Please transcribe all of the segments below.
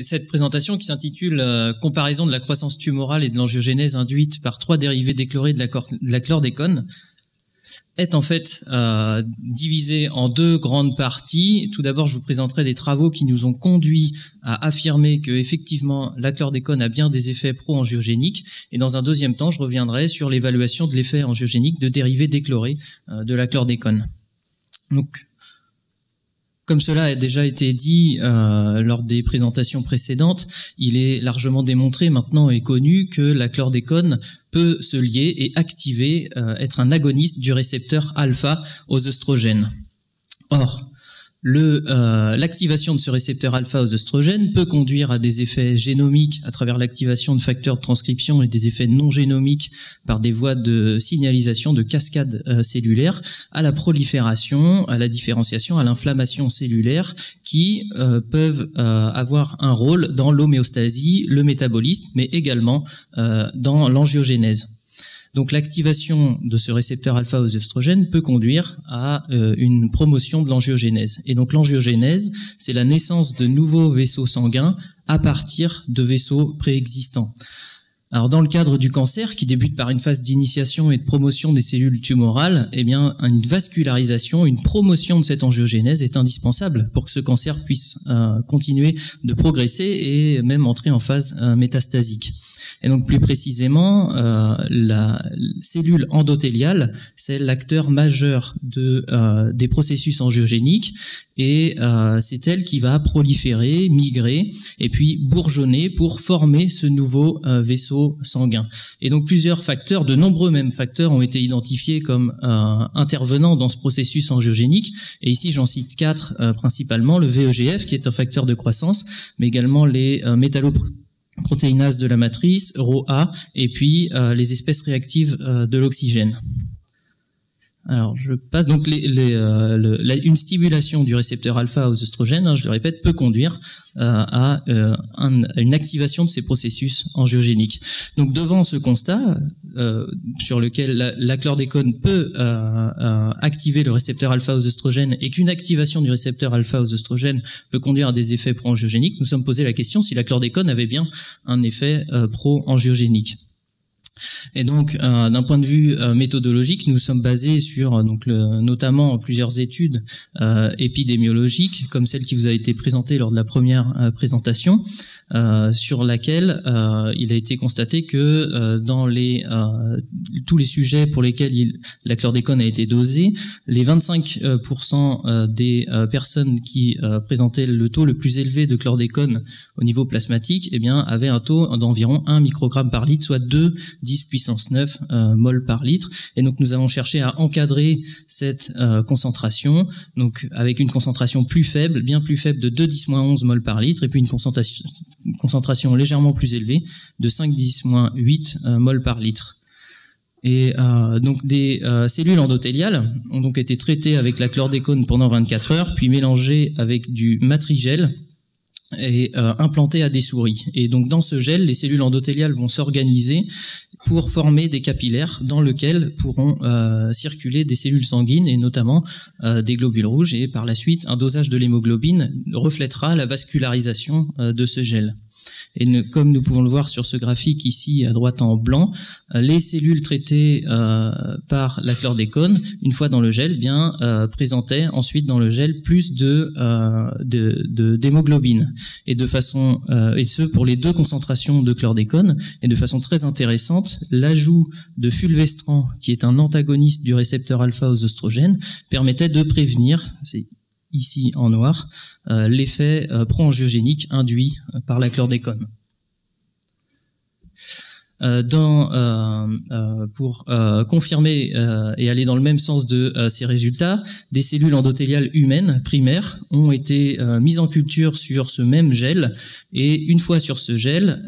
Cette présentation qui s'intitule Comparaison de la croissance tumorale et de l'angiogénèse induite par 3 dérivés déchlorés de la chlordécone est en fait divisée en 2 grandes parties. Tout d'abord, je vous présenterai des travaux qui nous ont conduit à affirmer que effectivement la chlordécone a bien des effets pro-angiogéniques. Et dans un deuxième temps, je reviendrai sur l'évaluation de l'effet angiogénique de dérivés déchlorés de la chlordécone. Donc, comme cela a déjà été dit lors des présentations précédentes, il est largement démontré maintenant et connu que la chlordécone peut se lier et activer, être un agoniste du récepteur alpha aux œstrogènes. Or, l'activation de ce récepteur alpha aux œstrogènes peut conduire à des effets génomiques à travers l'activation de facteurs de transcription et des effets non génomiques par des voies de signalisation de cascade cellulaire, à la prolifération, à la différenciation, à l'inflammation cellulaire qui peuvent avoir un rôle dans l'homéostasie, le métabolisme, mais également dans l'angiogénèse. Donc l'activation de ce récepteur alpha aux œstrogènes peut conduire à une promotion de l'angiogénèse. Et donc l'angiogénèse, c'est la naissance de nouveaux vaisseaux sanguins à partir de vaisseaux préexistants. Alors dans le cadre du cancer, qui débute par une phase d'initiation et de promotion des cellules tumorales, eh bien une vascularisation, une promotion de cette angiogénèse est indispensable pour que ce cancer puisse continuer de progresser et même entrer en phase métastasique. Et donc plus précisément, la cellule endothéliale, c'est l'acteur majeur des processus angiogéniques et c'est elle qui va proliférer, migrer et puis bourgeonner pour former ce nouveau vaisseau sanguin. Et donc plusieurs facteurs, de nombreux mêmes facteurs ont été identifiés comme intervenants dans ce processus angiogénique. Et ici j'en cite 4 principalement, le VEGF qui est un facteur de croissance, mais également les métalloprotéinases de la matrice, ROA, et puis les espèces réactives de l'oxygène. Alors, je passe donc une stimulation du récepteur alpha aux œstrogènes, je le répète, peut conduire à une activation de ces processus angiogéniques. Donc, devant ce constat, sur lequel la chlordécone peut activer le récepteur alpha aux œstrogènes et qu'une activation du récepteur alpha aux œstrogènes peut conduire à des effets pro-angiogéniques, nous sommes posé la question si la chlordécone avait bien un effet pro-angiogénique. Et donc, d'un point de vue méthodologique, nous sommes basés sur notamment plusieurs études épidémiologiques, comme celle qui vous a été présentée lors de la première présentation, sur laquelle il a été constaté que dans tous les sujets pour lesquels la chlordécone a été dosée, les 25% des personnes qui présentaient le taux le plus élevé de chlordécone au niveau plasmatique, eh bien, avaient un taux d'environ 1 microgramme par litre, soit 10 puissance 9 mol par litre. Et donc nous avons cherché à encadrer cette concentration, donc avec une concentration plus faible, bien plus faible de 2-10-11 mol par litre, et puis une concentration légèrement plus élevée de 5-10-8 mol par litre. Et donc des cellules endothéliales ont donc été traitées avec la chlordécone pendant 24 heures, puis mélangées avec du matrigel et implantées à des souris. Et donc dans ce gel, les cellules endothéliales vont s'organiser pour former des capillaires dans lesquels pourront circuler des cellules sanguines et notamment des globules rouges, et par la suite un dosage de l'hémoglobine reflètera la vascularisation de ce gel. Et comme nous pouvons le voir sur ce graphique ici à droite en blanc, les cellules traitées par la chlordécone, une fois dans le gel, présentaient ensuite dans le gel plus d'hémoglobine. Et de façon, et ce pour les 2 concentrations de chlordécone, et de façon très intéressante, l'ajout de fulvestrant, qui est un antagoniste du récepteur alpha aux œstrogènes, permettait de prévenir, c'est ici en noir, l'effet pro-angiogénique induit par la chlordécone. Pour confirmer et aller dans le même sens de ces résultats, des cellules endothéliales humaines primaires ont été mises en culture sur ce même gel, et une fois sur ce gel,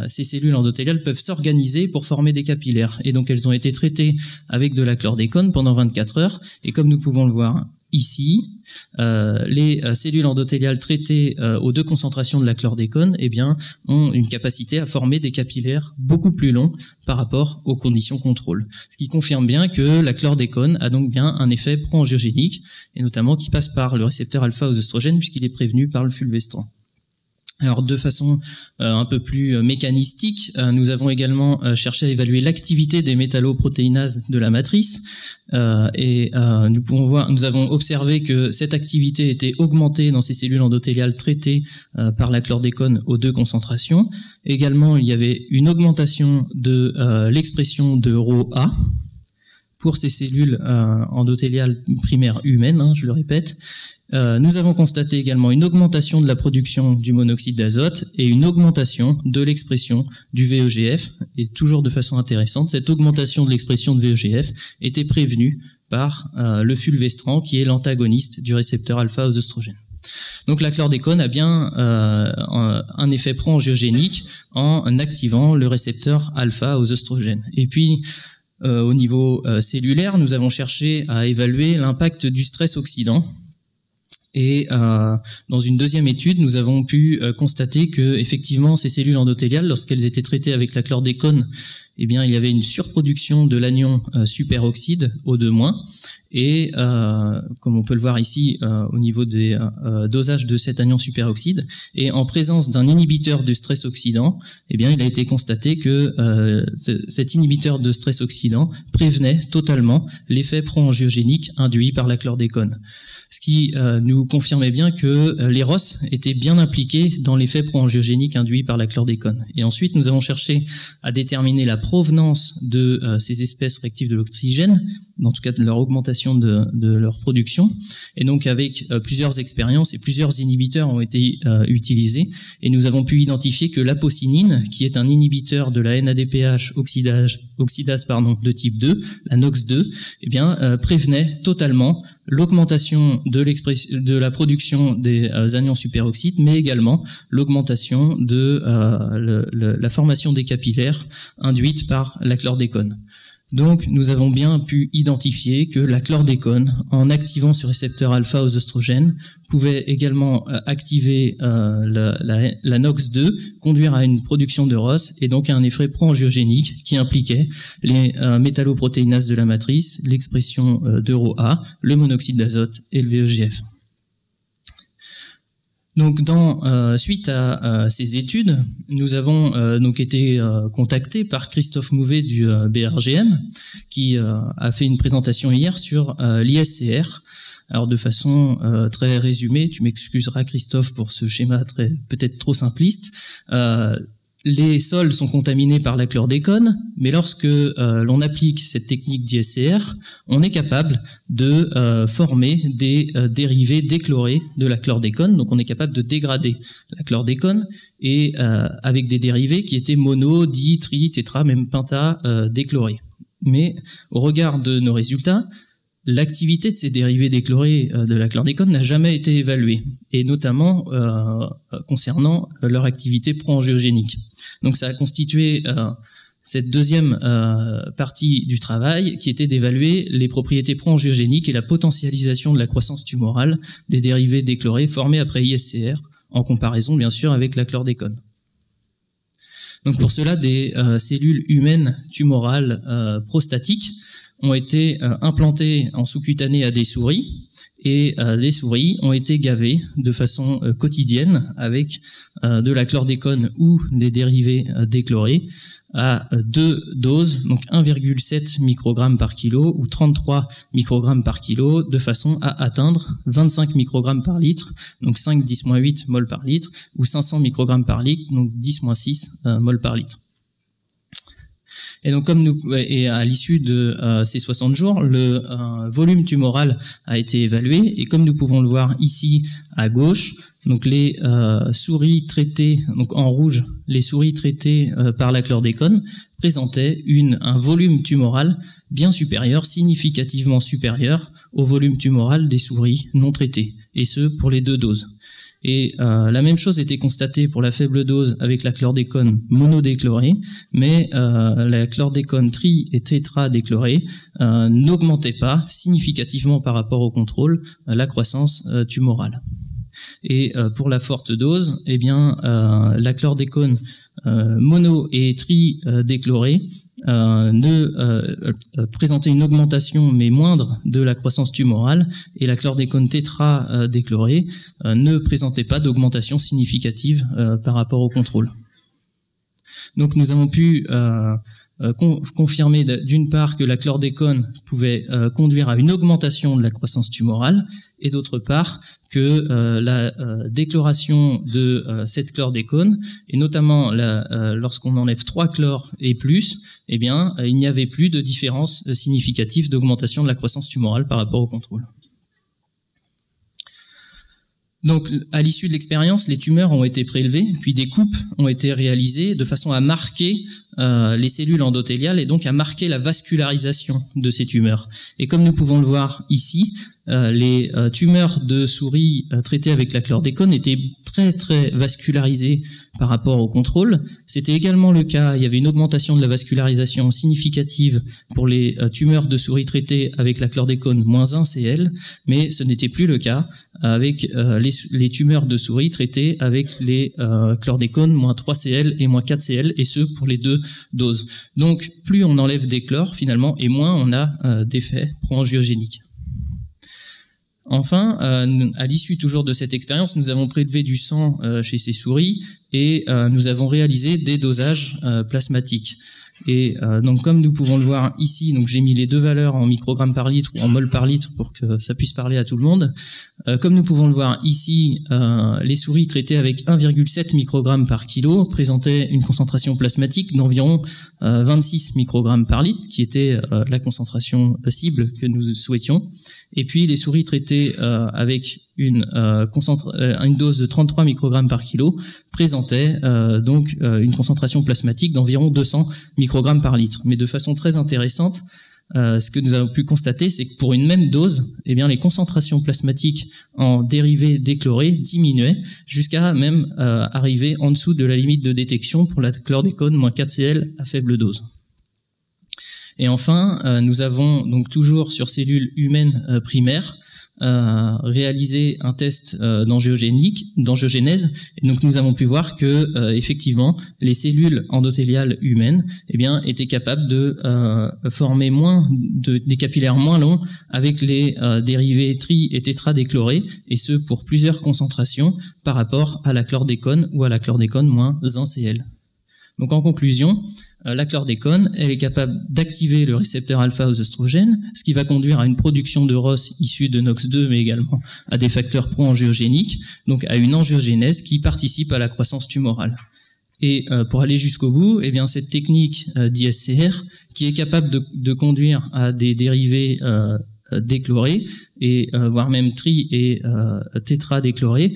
ces cellules endothéliales peuvent s'organiser pour former des capillaires. Et donc elles ont été traitées avec de la chlordécone pendant 24 heures, et comme nous pouvons le voir ici, les cellules endothéliales traitées aux 2 concentrations de la chlordécone, eh bien, ont une capacité à former des capillaires beaucoup plus longs par rapport aux conditions contrôle. Ce qui confirme bien que la chlordécone a donc bien un effet pro-angiogénique, et notamment qui passe par le récepteur alpha aux œstrogènes puisqu'il est prévenu par le fulvestrant. Alors de façon un peu plus mécanistique, nous avons également cherché à évaluer l'activité des métalloprotéinases de la matrice nous avons observé que cette activité était augmentée dans ces cellules endothéliales traitées par la chlordécone aux 2 concentrations. Également, il y avait une augmentation de l'expression de RhoA pour ces cellules endothéliales primaires humaines, je le répète. Nous avons constaté également une augmentation de la production du monoxyde d'azote et une augmentation de l'expression du VEGF. Et toujours de façon intéressante, cette augmentation de l'expression de VEGF était prévenue par le fulvestrant, qui est l'antagoniste du récepteur alpha aux oestrogènes. Donc la chlordécone a bien un effet pro-angiogénique en activant le récepteur alpha aux oestrogènes. Et puis, au niveau cellulaire, nous avons cherché à évaluer l'impact du stress oxydant. Et dans une deuxième étude, nous avons pu constater que effectivement ces cellules endothéliales, lorsqu'elles étaient traitées avec la chlordécone, eh bien il y avait une surproduction de l'anion superoxyde O2-, et comme on peut le voir ici au niveau des dosages de cet anion superoxyde, et en présence d'un inhibiteur de stress oxydant, eh bien il a été constaté que cet inhibiteur de stress oxydant prévenait totalement l'effet pro-angiogénique induit par la chlordécone. Ce qui nous confirmait bien que les ROS étaient bien impliqués dans l'effet pro-angiogénique induit par la chlordécone. Et ensuite, nous avons cherché à déterminer la provenance de ces espèces réactives de l'oxygène, en tout cas de leur augmentation de leur production. Et donc avec plusieurs expériences et plusieurs inhibiteurs ont été utilisés, et nous avons pu identifier que l'apocinine, qui est un inhibiteur de la NADPH oxydase de type 2, la NOX2, eh bien prévenait totalement l'augmentation de la production des anions superoxydes, mais également l'augmentation de la formation des capillaires induite par la chlordécone. Donc, nous avons bien pu identifier que la chlordécone, en activant ce récepteur alpha aux oestrogènes, pouvait également activer la NOX2, conduire à une production de ROS et donc à un effet pro-angiogénique qui impliquait les métalloprotéinases de la matrice, l'expression de RhoA, le monoxyde d'azote et le VEGF. Donc, suite à ces études, nous avons donc été contactés par Christophe Mouvet du BRGM, qui a fait une présentation hier sur l'ISCR. Alors, de façon très résumée, tu m'excuseras Christophe pour ce schéma peut-être trop simpliste. Les sols sont contaminés par la chlordécone, mais lorsque l'on applique cette technique d'ISCR, on est capable de former des dérivés déchlorés de la chlordécone. Donc on est capable de dégrader la chlordécone et avec des dérivés qui étaient mono, di, tri, tétra, même penta déchlorés. Mais au regard de nos résultats, l'activité de ces dérivés déchlorés de la chlordécone n'a jamais été évaluée, et notamment concernant leur activité pro-angiogénique. Donc ça a constitué cette deuxième partie du travail, qui était d'évaluer les propriétés pro-angiogéniques et la potentialisation de la croissance tumorale des dérivés déchlorés formés après ISCR, en comparaison bien sûr avec la chlordécone. Donc pour cela, des cellules humaines tumorales prostatiques ont été implantées en sous-cutané à des souris, et les souris ont été gavées de façon quotidienne avec de la chlordécone ou des dérivés déchlorés à 2 doses, donc 1,7 microgrammes par kilo ou 33 microgrammes par kilo, de façon à atteindre 25 microgrammes par litre, donc 5-10-8 mol par litre, ou 500 microgrammes par litre, donc 10-6 mol par litre. Et donc et à l'issue de ces 60 jours, le volume tumoral a été évalué, et comme nous pouvons le voir ici à gauche, donc les souris traitées, donc en rouge, les souris traitées par la chlordécone présentaient un volume tumoral bien supérieur, significativement supérieur au volume tumoral des souris non traitées, et ce pour les 2 doses. Et la même chose était constatée pour la faible dose avec la chlordécone monodéchlorée, mais la chlordécone tri- et tétradéchlorée n'augmentait pas significativement par rapport au contrôle la croissance tumorale. Et pour la forte dose, eh bien la chlordécone mono et tri-déchlorés présentaient une augmentation mais moindre de la croissance tumorale, et la chlordécone tétra-déchlorée ne présentait pas d'augmentation significative par rapport au contrôle. Donc nous avons pu confirmer d'une part que la chlordécone pouvait conduire à une augmentation de la croissance tumorale, et d'autre part que la déchloration de cette chlordécone, et notamment lorsqu'on enlève 3 chlores et plus, eh bien il n'y avait plus de différence significative d'augmentation de la croissance tumorale par rapport au contrôle. Donc, à l'issue de l'expérience, les tumeurs ont été prélevées, puis des coupes ont été réalisées de façon à marquer les cellules endothéliales et donc à marquer la vascularisation de ces tumeurs. Et comme nous pouvons le voir ici, les tumeurs de souris traitées avec la chlordécone étaient très très vascularisées par rapport au contrôle. C'était également le cas, il y avait une augmentation de la vascularisation significative pour les tumeurs de souris traitées avec la chlordécone -1 Cl, mais ce n'était plus le cas avec les tumeurs de souris traitées avec les chlordécones -3 Cl et -4 Cl, et ce pour les 2 doses. Donc plus on enlève des chlores finalement, et moins on a d'effets pro-angiogéniques. Enfin, à l'issue toujours de cette expérience, nous avons prélevé du sang chez ces souris et nous avons réalisé des dosages plasmatiques. Et donc comme nous pouvons le voir ici, donc j'ai mis les deux valeurs en microgrammes par litre ou en mol par litre pour que ça puisse parler à tout le monde. Comme nous pouvons le voir ici, les souris traitées avec 1,7 microgrammes par kilo présentaient une concentration plasmatique d'environ 26 microgrammes par litre, qui était la concentration cible que nous souhaitions. Et puis les souris traitées avec une dose de 33 microgrammes par kilo présentaient donc une concentration plasmatique d'environ 200 microgrammes par litre. Mais de façon très intéressante, ce que nous avons pu constater, c'est que pour une même dose, eh bien les concentrations plasmatiques en dérivés déchlorés diminuaient jusqu'à même arriver en dessous de la limite de détection pour la chlordécone -4 Cl à faible dose. Et enfin, nous avons donc toujours sur cellules humaines primaires réalisé un test d'angiogénèse, et donc nous avons pu voir que effectivement les cellules endothéliales humaines étaient capables de former des capillaires moins longs avec les dérivés tri et tétradéchlorés, et ce pour plusieurs concentrations par rapport à la chlordécone ou à la chlordécone -1 Cl. Donc en conclusion, la chlordécone, elle est capable d'activer le récepteur alpha aux oestrogènes, ce qui va conduire à une production de ROS issue de NOX2, mais également à des facteurs pro-angiogéniques, donc à une angiogénèse qui participe à la croissance tumorale. Et pour aller jusqu'au bout, cette technique d'ISCR, qui est capable de conduire à des dérivés déchlorés, et voire même tri et tétradéchlorés,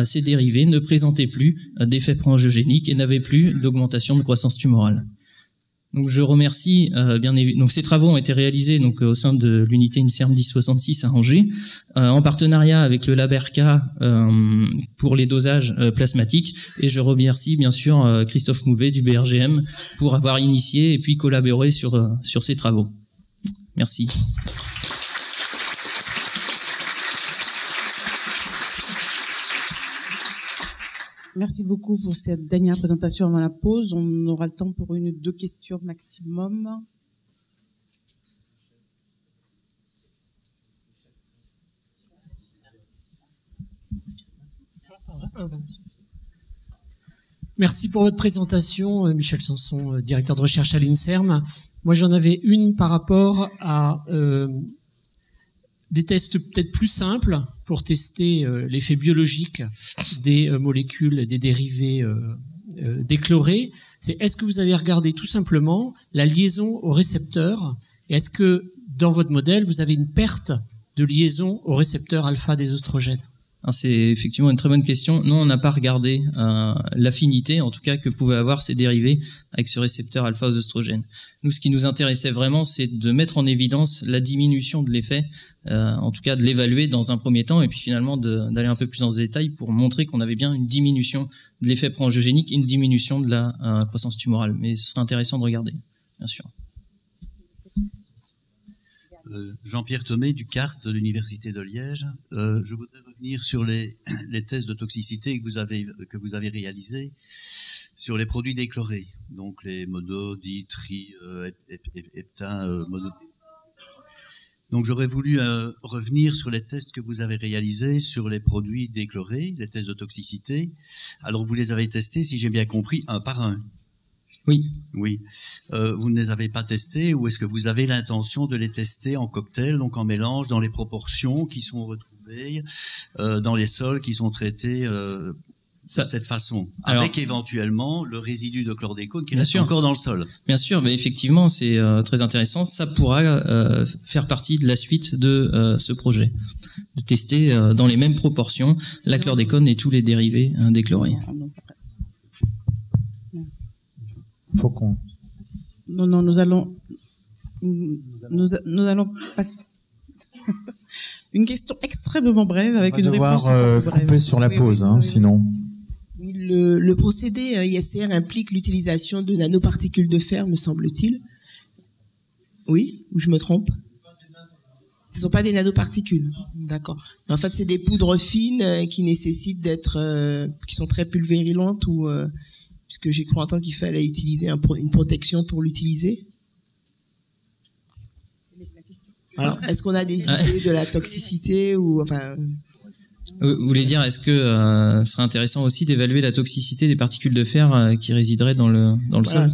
ces dérivés ne présentaient plus d'effet pro-angiogénique et n'avaient plus d'augmentation de croissance tumorale. Donc je remercie bien évidemment. Donc ces travaux ont été réalisés donc au sein de l'unité INSERM 1066 à Angers, en partenariat avec le LabRK pour les dosages plasmatiques, et je remercie bien sûr Christophe Mouvet du BRGM pour avoir initié et puis collaboré sur ces travaux. Merci. Merci beaucoup pour cette dernière présentation avant la pause. On aura le temps pour 1 ou 2 questions maximum. Merci pour votre présentation, Michel Sanson, directeur de recherche à l'INSERM. Moi, j'en avais une par rapport à des tests peut-être plus simples pour tester l'effet biologique des molécules, des dérivés déchlorés. Est-ce que vous avez regardé tout simplement la liaison au récepteur, et est-ce que dans votre modèle, vous avez une perte de liaison au récepteur alpha des oestrogènes? C'est effectivement une très bonne question. Non, on n'a pas regardé l'affinité, en tout cas, que pouvaient avoir ces dérivés avec ce récepteur alpha aux oestrogènes. Nous, ce qui nous intéressait vraiment, c'est de mettre en évidence la diminution de l'effet, en tout cas de l'évaluer dans un premier temps, et puis finalement d'aller un peu plus dans le détail pour montrer qu'on avait bien une diminution de l'effet pro-angiogénique, une diminution de la croissance tumorale. Mais ce serait intéressant de regarder, bien sûr. Jean-Pierre Thomé du CART de l'Université de Liège. Je voudrais revenir sur les tests de toxicité que vous avez réalisés sur les produits déchlorés, donc les mono, di, tri, heptain, mono. Donc j'aurais voulu revenir sur les tests que vous avez réalisés sur les produits déchlorés, les tests de toxicité. Alors vous les avez testés, si j'ai bien compris, un par un. Oui. Oui. Vous ne les avez pas testés, ou est-ce que vous avez l'intention de les tester en cocktail, donc en mélange, dans les proportions qui sont retrouvées, dans les sols qui sont traités de cette façon, avec éventuellement le résidu de chlordécone qui reste encore dans le sol. Bien sûr, mais effectivement, c'est très intéressant. Ça pourra faire partie de la suite de ce projet, de tester dans les mêmes proportions la chlordécone et tous les dérivés déchlorés. Faut qu'on... Non, nous allons passer une question extrêmement brève avec une réponse brève. Couper sur la pause, sinon. Oui, le procédé ISR implique l'utilisation de nanoparticules de fer, me semble-t-il. Oui, ou je me trompe? Ce ne sont pas des nanoparticules, d'accord. En fait, c'est des poudres fines qui nécessitent qui sont très pulvérulantes, ou puisque j'ai cru entendre qu'il fallait utiliser une protection pour l'utiliser. Alors, est-ce qu'on a des idées de la toxicité ou enfin? Vous voulez dire, est-ce que ce serait intéressant aussi d'évaluer la toxicité des particules de fer qui résideraient dans le sol?